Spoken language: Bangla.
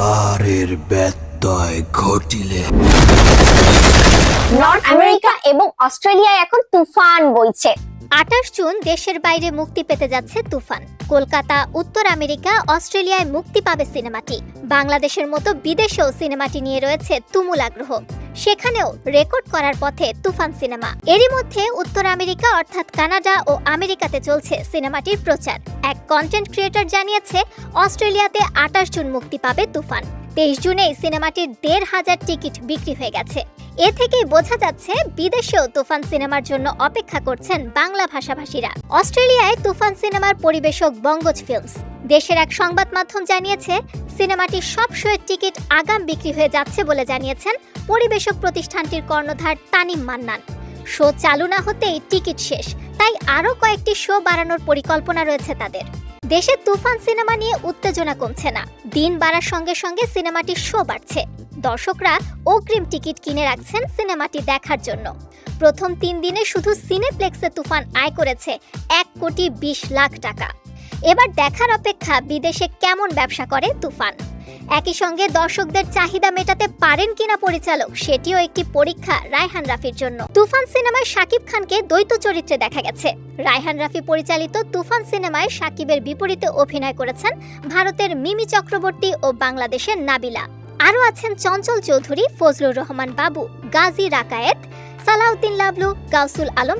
আর এর ব্যত্যয় ঘটিলে নর্থ আমেরিকা এবং অস্ট্রেলিয়ায় এখন তুফান বইছে। 28 জুন দেশের বাইরে মুক্তি পেতে যাচ্ছে তুফান। কলকাতা, উত্তর আমেরিকা, অস্ট্রেলিয়ায় মুক্তি পাবে সিনেমাটি। বাংলাদেশের মতো বিদেশেও সিনেমাটি নিয়ে রয়েছে তুমুল আগ্রহ। সেখানেও রেকর্ড করার পথে তুফান সিনেমা। এরই মধ্যে উত্তর আমেরিকা অর্থাৎ কানাডা ও আমেরিকাতে চলছে সিনেমাটির প্রচার। এক কন্টেন্ট ক্রিয়েটর জানিয়েছে অস্ট্রেলিয়াতে 28 জুন মুক্তি পাবে তুফান। 23 জুনেই সিনেমাটির 1,500 টিকিট বিক্রি হয়ে গেছে। এ থেকেই বোঝা যাচ্ছে বিদেশেও তুফান সিনেমার জন্য অপেক্ষা করছেন বাংলা ভাষাভাষীরা। অস্ট্রেলিয়ায় তুফান সিনেমার পরিবেশক বঙ্গজ ফিল্মস। দেশের এক সংবাদ মাধ্যম জানিয়েছে সিনেমাটির সব শোয়ের টিকিট আগাম বিক্রি হয়ে যাচ্ছে বলে জানিয়েছেন পরিবেশক প্রতিষ্ঠানটির কর্ণধার তানিম মান্নান। শো চালু না হতেই টিকিট শেষ, তাই আরও কয়েকটি শো বাড়ানোর পরিকল্পনা রয়েছে তাদের। দেশে তুফান সিনেমা নিয়ে উত্তেজনা কমছে না। দিন বাড়ার সঙ্গে সঙ্গে সিনেমাটির শো বাড়ছে। দর্শকরা অগ্রিম টিকিট কিনে রাখছেন সিনেমাটি দেখার জন্য। প্রথম 3 দিনে শুধু সিনেপ্লেক্সে তুফান আয় করেছে 1,20,00,000 টাকা। এবার দেখার অপেক্ষা বিদেশে কেমন ব্যবসা করে তুফান। একই সঙ্গে দর্শকদের চাহিদা মেটাতে পারেন কিনা পরিচালক, সেটিও একটি পরীক্ষা রায়হান রাফির জন্য। তুফান সিনেমায় শাকিব খানকে দ্বৈত চরিত্রে দেখা গেছে। রায়হান রাফি পরিচালিত তুফান সিনেমায় শাকিবের বিপরীতে অভিনয় করেছেন ভারতের মিমি চক্রবর্তী ও বাংলাদেশের নাবিলা। আরও আছেন চঞ্চল চৌধুরী, ফজলুর রহমান বাবু, গাজী রাকায়েত, সালাউদ্দিন লাবলু, গাউসুল আলম।